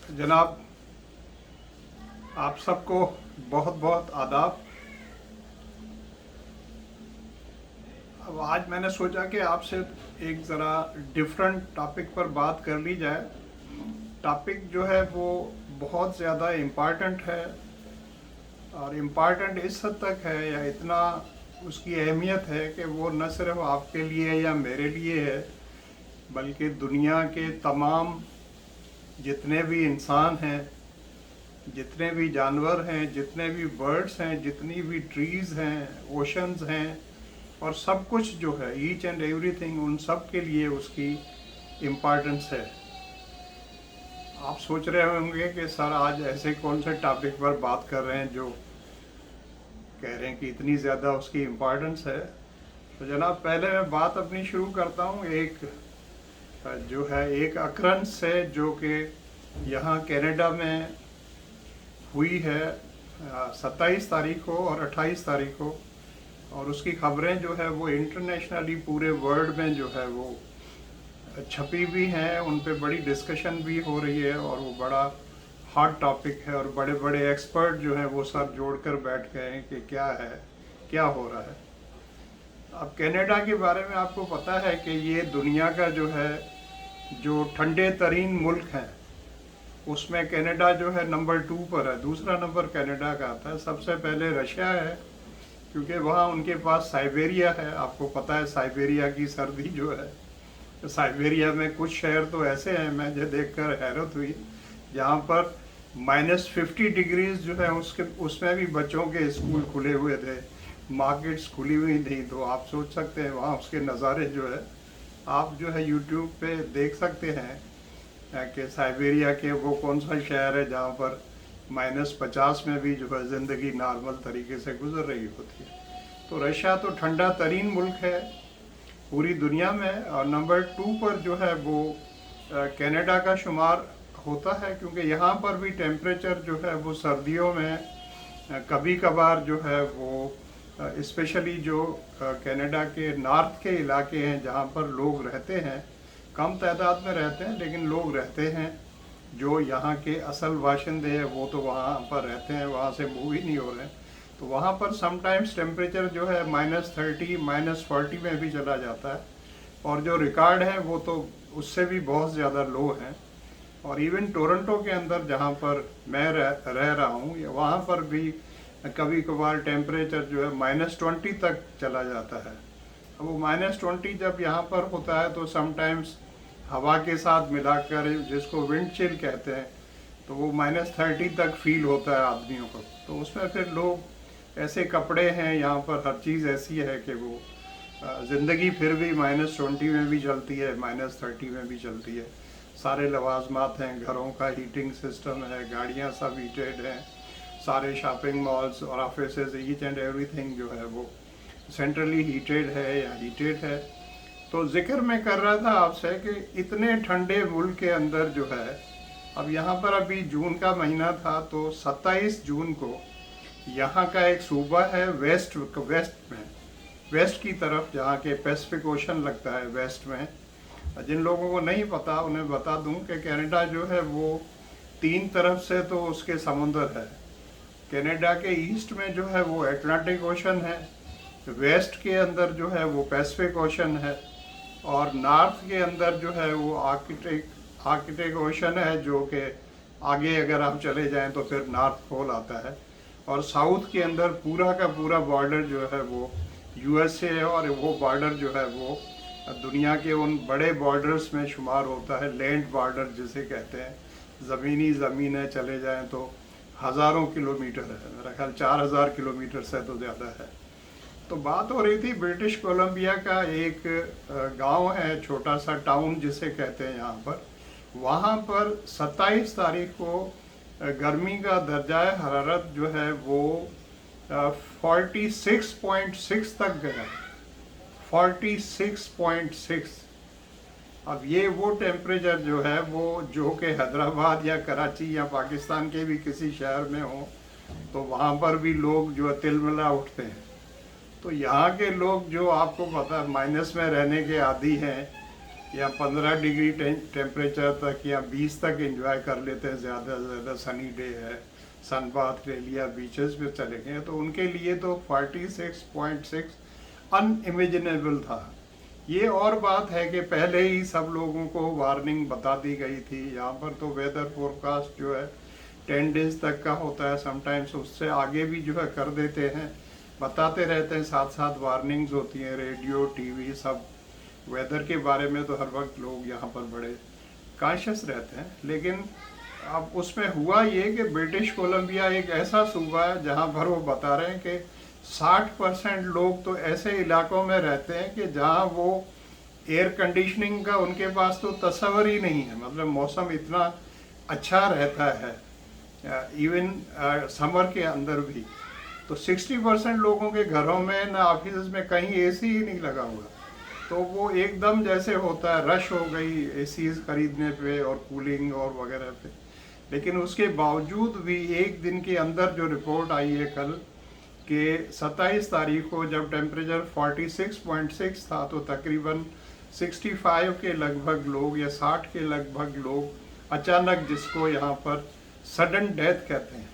जनाब, आप सबको बहुत बहुत आदाब। अब आज मैंने सोचा कि आपसे एक ज़रा डिफरेंट टॉपिक पर बात कर ली जाए। टॉपिक जो है वो बहुत ज़्यादा इम्पॉर्टेंट है, और इम्पॉर्टेंट इस हद तक है या इतना उसकी अहमियत है कि वो न सिर्फ आपके लिए या मेरे लिए है, बल्कि दुनिया के तमाम जितने भी इंसान हैं, जितने भी जानवर हैं, जितने भी बर्ड्स हैं, जितनी भी ट्रीज़ हैं, ओशंस हैं, और सब कुछ जो है ईच एंड एवरीथिंग, उन सब के लिए उसकी इम्पोर्टेंस है। आप सोच रहे होंगे कि सर आज ऐसे कौन से टॉपिक पर बात कर रहे हैं जो कह रहे हैं कि इतनी ज़्यादा उसकी इम्पोर्टेंस है। तो जनाब, पहले मैं बात अपनी शुरू करता हूँ एक जो है एक अक्रंस से जो कि यहाँ कनाडा में हुई है 27 तारीख को और 28 तारीख को, और उसकी खबरें जो है वो इंटरनेशनली पूरे वर्ल्ड में जो है वो छपी भी हैं, उन पे बड़ी डिस्कशन भी हो रही है, और वो बड़ा हॉट टॉपिक है, और बड़े बड़े एक्सपर्ट जो हैं वो सर जोड़कर बैठ गए हैं कि क्या है, क्या हो रहा है। अब कनाडा के बारे में आपको पता है कि ये दुनिया का जो है जो ठंडे तरीन मुल्क हैं उसमें कनाडा जो है नंबर 2 पर है। दूसरा नंबर कनाडा का आता है, सबसे पहले रशिया है, क्योंकि वहाँ उनके पास साइबेरिया है। आपको पता है साइबेरिया की सर्दी जो है, तो साइबेरिया में कुछ शहर तो ऐसे हैं, मुझे देखकर हैरत हुई, जहाँ पर -50 डिग्रीज जो है उसके उसमें भी बच्चों के स्कूल खुले हुए थे, मार्केट्स खुली हुई थी। तो आप सोच सकते हैं वहाँ उसके नज़ारे जो है आप जो है यूट्यूब पे देख सकते हैं कि साइबेरिया के वो कौन सा शहर है जहाँ पर -50 में भी जो है ज़िंदगी नॉर्मल तरीके से गुजर रही होती है। तो रशिया तो ठंडा तरीन मुल्क है पूरी दुनिया में, और नंबर 2 पर जो है वो कनाडा का शुमार होता है, क्योंकि यहाँ पर भी टेम्परेचर जो है वो सर्दियों में कभी कभार जो है वो स्पेशली जो कनाडा के नॉर्थ के इलाके हैं जहाँ पर लोग रहते हैं, कम तादाद में रहते हैं लेकिन लोग रहते हैं, जो यहाँ के असल बाशिंदे हैं वो तो वहाँ पर रहते हैं, वहाँ से मूव ही नहीं हो रहे हैं। तो वहाँ पर समटाइम्स टेम्परेचर जो है -30 -40 में भी चला जाता है, और जो रिकॉर्ड है वो तो उससे भी बहुत ज़्यादा लो हैं। और इवन टोरंटो के अंदर जहाँ पर मैं रह रहा हूँ, वहाँ पर भी कभी कभार टेम्परेचर जो है -20 तक चला जाता है। अब वो -20 जब यहाँ पर होता है तो समटाइम्स हवा के साथ मिलाकर, जिसको विंड चिल कहते हैं, तो वो -30 तक फील होता है आदमियों को। तो उसमें फिर लोग ऐसे कपड़े हैं, यहाँ पर हर चीज़ ऐसी है कि वो ज़िंदगी फिर भी -20 में भी चलती है, -30 में भी चलती है। सारे लवाजमात हैं, घरों का हीटिंग सिस्टम है, गाड़ियाँ सब हीटेड हैं, सारे शॉपिंग मॉल्स और ऑफिसेज, ईच एंड एवरीथिंग जो है वो सेंट्रली हीटेड है या हीटेड है। तो जिक्र मैं कर रहा था आपसे कि इतने ठंडे मुल्क के अंदर जो है, अब यहाँ पर अभी जून का महीना था, तो 27 जून को यहाँ का एक सूबा है वेस्ट में, वेस्ट की तरफ, जहाँ के पैसिफिक ओशन लगता है वेस्ट में। जिन लोगों को नहीं पता उन्हें बता दूं कि कनाडा जो है वो 3 तरफ से तो उसके समुंदर है। कनाडा के ईस्ट में जो है वो अटलांटिक ओशन है, वेस्ट के अंदर जो है वो पैसिफिक ओशन है, और नॉर्थ के अंदर जो है वो आर्कटिक ओशन है, जो कि आगे अगर आप चले जाएं तो फिर नॉर्थ पोल आता है, और साउथ के अंदर पूरा का पूरा बॉर्डर जो है वो यूएसए है, और वो बॉर्डर जो है वो दुनिया के उन बड़े बॉर्डर्स में शुमार होता है, लैंड बॉर्डर जिसे कहते हैं। ज़मीनें चले जाएं तो हज़ारों किलोमीटर है, मेरा ख्याल 4000 किलोमीटर से तो ज़्यादा है। तो बात हो रही थी ब्रिटिश कोलंबिया का एक गांव है, छोटा सा टाउन जिसे कहते हैं यहाँ पर। वहाँ पर 27 तारीख को गर्मी का दर्जाए हरारत जो है वो 46.6 तक गया, 46.6। अब ये वो टेम्परेचर जो है वो जो कि हैदराबाद या कराची या पाकिस्तान के भी किसी शहर में हो तो वहाँ पर भी लोग जो तिलमिला उठते हैं। तो यहाँ के लोग जो आपको पता है माइनस में रहने के आदी हैं, या 15 डिग्री टेम्परेचर तक या 20 तक एंजॉय कर लेते हैं, ज़्यादा से ज़्यादा सनी डे है, सन बाथ ले लिया, बीचेस पे चले गए, तो उनके लिए तो 46.6 अनइमेजिनेबल था। ये और बात है कि पहले ही सब लोगों को वार्निंग बता दी गई थी। यहाँ पर तो वेदर फोरकास्ट जो है 10 डेज तक का होता है, समटाइम्स उससे आगे भी जो है कर देते हैं, बताते रहते हैं, साथ साथ वार्निंग्स होती हैं, रेडियो टीवी सब। वेदर के बारे में तो हर वक्त लोग यहाँ पर बड़े कॉन्शियस रहते हैं। लेकिन अब उसमें हुआ ये कि ब्रिटिश कोलंबिया एक ऐसा सूबा है जहाँ पर वो बता रहे हैं कि 60% लोग तो ऐसे इलाकों में रहते हैं कि जहाँ वो एयर कंडीशनिंग का उनके पास तो तस्वर ही नहीं है। मतलब मौसम इतना अच्छा रहता है इवन समर के अंदर भी। तो 60% लोगों के घरों में ना ऑफिस में कहीं एसी ही नहीं लगा हुआ। तो वो एकदम जैसे होता है रश हो गई एसी खरीदने पे और कूलिंग और वगैरह पे। लेकिन उसके बावजूद भी एक दिन के अंदर जो रिपोर्ट आई है कल कि 27 तारीख को जब टेम्परेचर 46.6 था तो तकरीबन 65 के लगभग लोग या 60 के लगभग लोग अचानक, जिसको यहाँ पर सडन डेथ कहते हैं,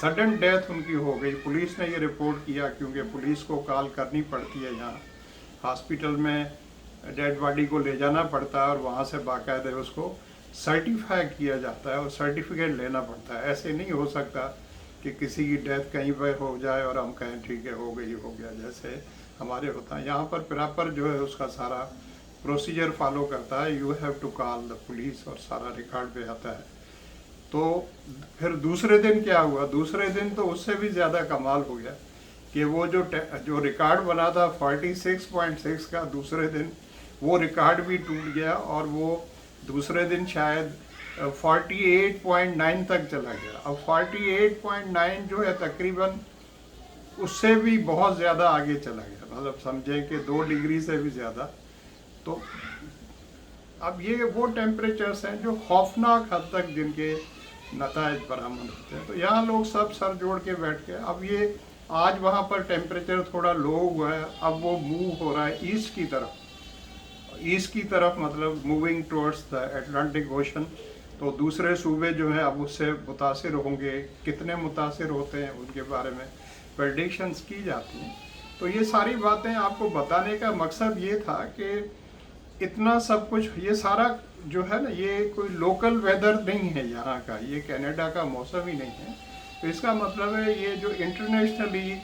सडन डेथ उनकी हो गई। पुलिस ने ये रिपोर्ट किया क्योंकि पुलिस को कॉल करनी पड़ती है, यहाँ हॉस्पिटल में डेड बॉडी को ले जाना पड़ता है और वहाँ से बाकायदे उसको सर्टिफाई किया जाता है और सर्टिफिकेट लेना पड़ता है। ऐसे नहीं हो सकता कि किसी की डेथ कहीं पर हो जाए और हम कहें ठीक है हो गई हो गया, जैसे हमारे होता है। यहाँ पर प्रॉपर जो है उसका सारा प्रोसीजर फॉलो करता है, you have to call the police और सारा रिकॉर्ड पे आता है। तो फिर दूसरे दिन क्या हुआ, दूसरे दिन तो उससे भी ज़्यादा कमाल हो गया कि वो जो रिकॉर्ड बना था 46.6 का, दूसरे दिन वो रिकॉर्ड भी टूट गया और वो दूसरे दिन शायद 48.9 तक चला गया। अब 48.9 जो है तकरीबन उससे भी बहुत ज़्यादा आगे चला गया, मतलब समझें कि 2 डिग्री से भी ज़्यादा। तो अब ये वो टेम्परेचर्स हैं जो खौफनाक हद तक जिनके नतायज बरामद होते हैं। तो यहाँ लोग सब सर जोड़ के बैठ के, अब ये आज वहाँ पर टेम्परेचर थोड़ा लो हुआ है, अब वो मूव हो रहा है ईस्ट की तरफ, ईस्ट की तरफ मतलब moving towards the Atlantic ocean. तो दूसरे सूबे जो हैं अब उससे मुतासिर होंगे, कितने मुतासिर होते हैं उनके बारे में प्रेडिक्शंस की जाती हैं। तो ये सारी बातें आपको बताने का मकसद ये था कि इतना सब कुछ, ये सारा जो है ना, ये कोई लोकल वेदर नहीं है यहाँ का, ये कनाडा का मौसम ही नहीं है। तो इसका मतलब है ये जो इंटरनेशनली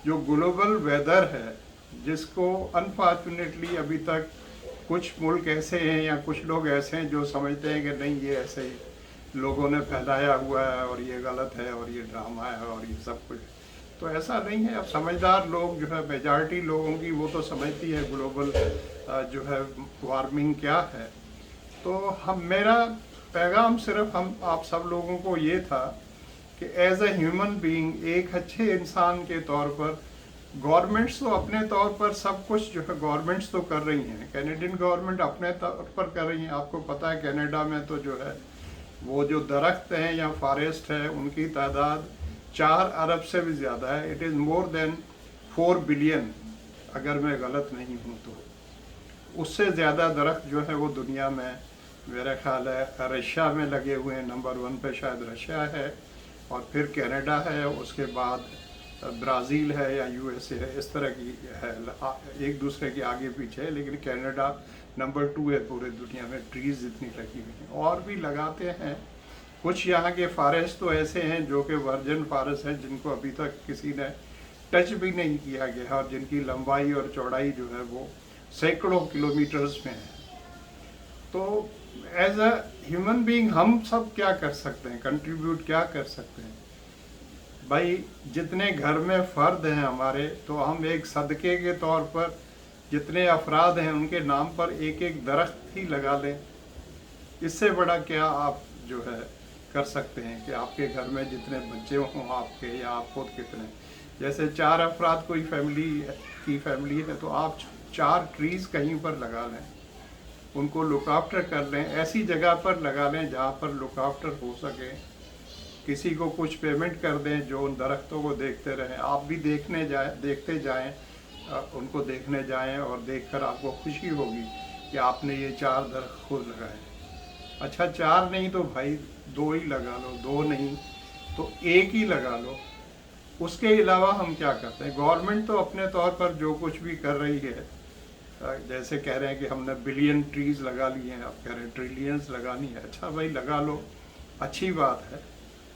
जो ग्लोबल वेदर है, जिसको अनफॉर्चुनेटली अभी तक कुछ मुल्क ऐसे हैं या कुछ लोग ऐसे हैं जो समझते हैं कि नहीं ये ऐसे ही लोगों ने फैलाया हुआ है और ये गलत है और ये ड्रामा है और ये सब कुछ। तो ऐसा नहीं है। अब समझदार लोग जो है, मेजॉरिटी लोगों की वो तो समझती है ग्लोबल जो है वार्मिंग क्या है। तो मेरा पैगाम सिर्फ आप सब लोगों को ये था कि एज ए ह्यूमन बीइंग, एक अच्छे इंसान के तौर पर, गवर्नमेंट्स तो अपने तौर पर सब कुछ जो है गवर्नमेंट्स तो कर रही हैं, कैनेडियन गवर्नमेंट अपने तौर पर कर रही हैं। आपको पता है कनाडा में तो जो है वो जो दरख्त हैं या फॉरेस्ट है उनकी तादाद 4 अरब से भी ज़्यादा है। It is more than 4 billion, अगर मैं गलत नहीं हूँ तो। उससे ज़्यादा दरख्त जो है वो दुनिया में मेरा ख्याल है रशिया में लगे हुए हैं। नंबर 1 पे शायद रशिया है और फिर कनाडा है, उसके बाद ब्राज़ील है या यूएसए है, इस तरह की है, एक दूसरे के आगे पीछे है। लेकिन कनाडा नंबर 2 है पूरे दुनिया में, ट्रीज़ इतनी लगी हुई हैं। और भी लगाते हैं कुछ। यहाँ के फॉरेस्ट तो ऐसे हैं जो कि वर्जिन फॉरेस्ट हैं, जिनको अभी तक किसी ने टच भी नहीं किया गया और जिनकी लंबाई और चौड़ाई जो है वो सैकड़ों किलोमीटर्स में है। तो एज अ ह्यूमन बीइंग हम सब क्या कर सकते हैं, कंट्रीब्यूट क्या कर सकते हैं भाई? जितने घर में फ़र्द हैं हमारे, तो हम एक सदक़े के तौर पर जितने अफराद हैं उनके नाम पर एक एक दरख्त ही लगा लें। इससे बड़ा क्या आप जो है कर सकते हैं कि आपके घर में जितने बच्चे हों आपके, या आप खुद कितने, जैसे 4 अफराद कोई फैमिली है तो आप 4 ट्रीज़ कहीं पर लगा लें, उनको लुक आफ्टर कर लें। ऐसी जगह पर लगा लें जहाँ पर लुक आफ्टर हो सके। किसी को कुछ पेमेंट कर दें जो उन दरख्तों को देखते रहें, आप भी देखते जाएं, उनको देखने जाएं और देखकर आपको खुशी होगी कि आपने ये 4 दरख्त खुद लगाए। अच्छा 4 नहीं तो भाई 2 ही लगा लो, 2 नहीं तो 1 ही लगा लो। उसके अलावा हम क्या करते हैं, गवर्नमेंट तो अपने तौर पर जो कुछ भी कर रही है, जैसे कह रहे हैं कि हमने बिलियन ट्रीज लगा लिए हैं, आप कह रहे हैं ट्रिलियंस लगानी है। अच्छा भाई लगा लो, अच्छी बात है,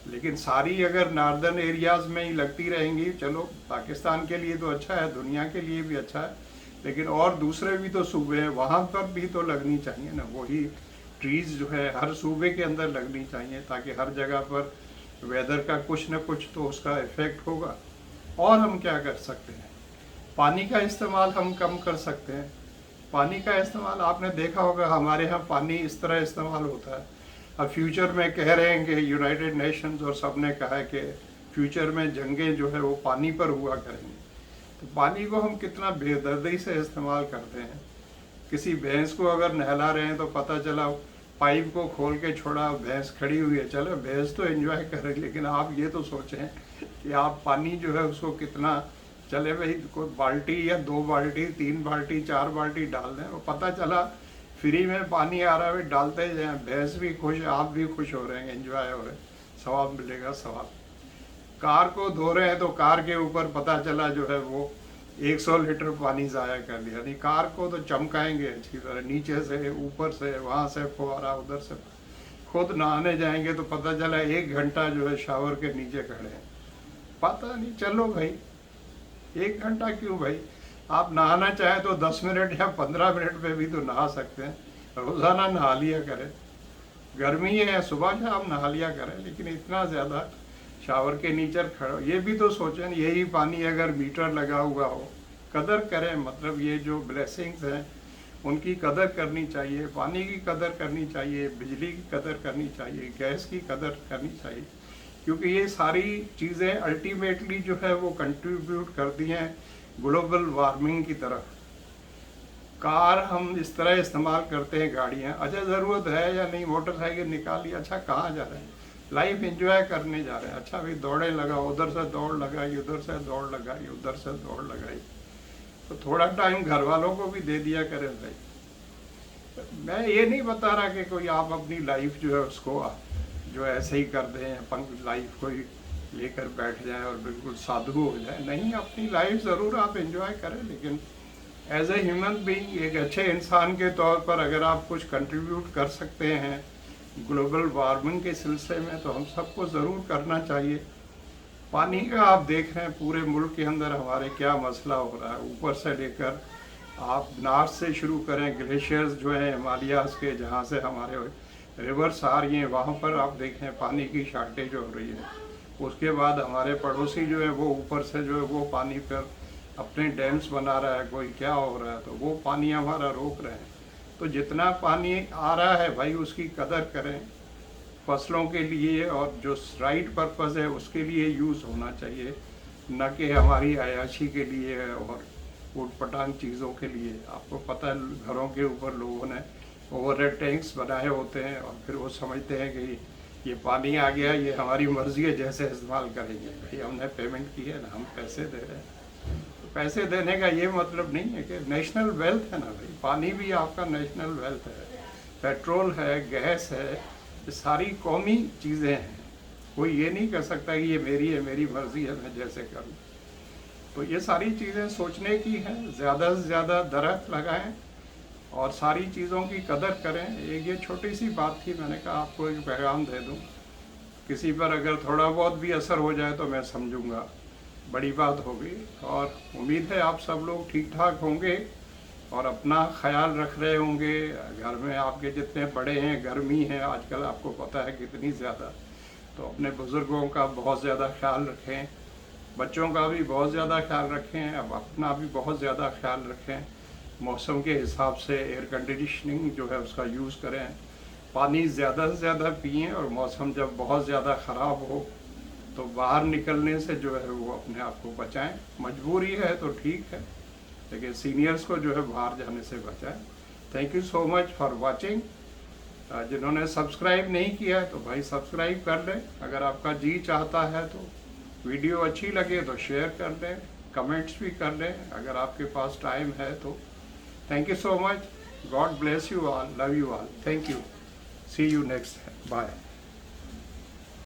लेकिन सारी अगर नॉर्दर्न एरियाज़ में ही लगती रहेंगी, चलो पाकिस्तान के लिए तो अच्छा है, दुनिया के लिए भी अच्छा है, लेकिन और दूसरे भी तो सूबे हैं, वहाँ पर भी तो लगनी चाहिए ना। वही ट्रीज़ जो है हर सूबे के अंदर लगनी चाहिए, ताकि हर जगह पर वेदर का कुछ न कुछ तो उसका इफ़ेक्ट होगा। और हम क्या कर सकते हैं, पानी का इस्तेमाल हम कम कर सकते हैं। पानी का इस्तेमाल आपने देखा होगा, हमारे यहाँ पानी इस तरह इस्तेमाल होता है। अब फ्यूचर में कह रहे हैं कि यूनाइटेड नेशंस और सब ने कहा है कि फ्यूचर में जंगें जो है वो पानी पर हुआ करेंगी। तो पानी को हम कितना बेदर्दी से इस्तेमाल करते हैं। किसी भैंस को अगर नहला रहे हैं तो पता चला पाइप को खोल के छोड़ा, भैंस खड़ी हुई है, चलो भैंस तो एंजॉय करे, लेकिन आप ये तो सोचें कि आप पानी जो है उसको कितना, चले भाई कोई बाल्टी या 2 बाल्टी 3 बाल्टी 4 बाल्टी डाल दें, वो पता चला फ्री में पानी आ रहा है, डालते जाएं, भैंस भी खुश, आप भी खुश हो रहे हैं, एंजॉय हो रहे हैं, सवाब मिलेगा सवाब। कार को धो रहे हैं तो कार के ऊपर पता चला जो है वो 100 लीटर पानी ज़ाया कर दिया। नहीं, कार को तो चमकाएंगे अच्छी तरह, नीचे से ऊपर से, वहाँ से फुहारा, उधर से। खुद नहाने जाएंगे तो पता चला 1 घंटा जो है शावर के नीचे खड़े हैं, पता नहीं। चलो भाई 1 घंटा क्यों भाई, आप नहाना चाहें तो 10 मिनट या 15 मिनट में भी तो नहा सकते हैं। रोज़ाना नहा लिया करें, गर्मी है सुबह शाम नहा लिया करें, लेकिन इतना ज़्यादा शावर के नीचे खड़े, ये भी तो सोचें, यही पानी अगर मीटर लगा हुआ हो, कदर करें। मतलब ये जो ब्लेसिंग्स हैं उनकी कदर करनी चाहिए, पानी की कदर करनी चाहिए, बिजली की कदर करनी चाहिए, गैस की कदर करनी चाहिए, क्योंकि ये सारी चीज़ें अल्टीमेटली जो है वो कंट्रीब्यूट करती हैं ग्लोबल वार्मिंग की तरफ। कार हम इस तरह इस्तेमाल करते हैं, गाड़ियाँ, अच्छा ज़रूरत है या नहीं, मोटरसाइकिल निकाली, अच्छा कहाँ जा रहे हैं, लाइफ एंजॉय करने जा रहे हैं, अच्छा भाई दौड़े लगाओ, उधर से दौड़ लगाई, उधर से दौड़ लगाई, उधर से दौड़ लगाई, तो थोड़ा टाइम घर वालों को भी दे दिया करें भाई। मैं ये नहीं बता रहा कि कोई आप अपनी लाइफ जो है उसको जो ऐसे ही कर दें, अपन लाइफ को ही लेकर बैठ जाएं और बिल्कुल साधु हो जाए, नहीं, अपनी लाइफ ज़रूर आप एंजॉय करें, लेकिन एज ए ह्यूमन बीइंग, एक अच्छे इंसान के तौर पर अगर आप कुछ कंट्रीब्यूट कर सकते हैं ग्लोबल वार्मिंग के सिलसिले में, तो हम सबको ज़रूर करना चाहिए। पानी का आप देख रहे हैं पूरे मुल्क के अंदर हमारे क्या मसला हो रहा है, ऊपर से लेकर आप नॉर्थ से शुरू करें, ग्लेशियर्स जो हैं हिमालयाज़ के, जहाँ से हमारे रिवर्स आ रही हैं, वहाँ पर आप देखें पानी की शार्टेज हो रही है। उसके बाद हमारे पड़ोसी जो है वो ऊपर से जो है वो पानी पर अपने डैम्स बना रहा है, कोई क्या हो रहा है, तो वो पानी हमारा रोक रहे हैं। तो जितना पानी आ रहा है भाई उसकी कदर करें, फसलों के लिए और जो राइट पर्पज़ है उसके लिए यूज़ होना चाहिए, न कि हमारी अयाशी के लिए और उटपटांग चीज़ों के लिए। आपको पता है घरों के ऊपर लोगों ने ओवरहेड टैंक्स बनाए होते हैं और फिर वो समझते हैं कि ये पानी आ गया, ये हमारी मर्जी है, जैसे इस्तेमाल करेंगे। भाई हमने पेमेंट की है ना, हम पैसे दे रहे हैं, तो पैसे देने का ये मतलब नहीं है कि नेशनल वेल्थ है ना भाई, पानी भी आपका नेशनल वेल्थ है, पेट्रोल है, गैस है, ये सारी कौमी चीज़ें हैं। कोई ये नहीं कर सकता कि ये मेरी है, मेरी मर्जी है, मैं जैसे करूँ। तो ये सारी चीज़ें सोचने की हैं, ज़्यादा से ज़्यादा दरख्त लगाएं और सारी चीज़ों की कदर करें। एक ये छोटी सी बात थी, मैंने कहा आपको एक पैगाम दे दूं, किसी पर अगर थोड़ा बहुत भी असर हो जाए तो मैं समझूंगा, बड़ी बात होगी। और उम्मीद है आप सब लोग ठीक ठाक होंगे और अपना ख्याल रख रहे होंगे। घर में आपके जितने बड़े हैं, गर्मी है आजकल आपको पता है कितनी ज़्यादा, तो अपने बुज़ुर्गों का बहुत ज़्यादा ख्याल रखें, बच्चों का भी बहुत ज़्यादा ख्याल रखें, अब अपना भी बहुत ज़्यादा ख्याल रखें। मौसम के हिसाब से एयर कंडीशनिंग जो है उसका यूज़ करें, पानी ज़्यादा से ज़्यादा पिएं, और मौसम जब बहुत ज़्यादा ख़राब हो तो बाहर निकलने से जो है वो अपने आप को बचाएं। मजबूरी है तो ठीक है, लेकिन सीनियर्स को जो है बाहर जाने से बचाएं। Thank you so much for watching. जिन्होंने सब्सक्राइब नहीं किया है तो भाई सब्सक्राइब कर लें। अगर आपका जी चाहता है तो वीडियो अच्छी लगे तो शेयर कर दें, कमेंट्स भी कर लें अगर आपके पास टाइम है तो। Thank you so much. God bless you all. Love you all. Thank you. See you next. Bye.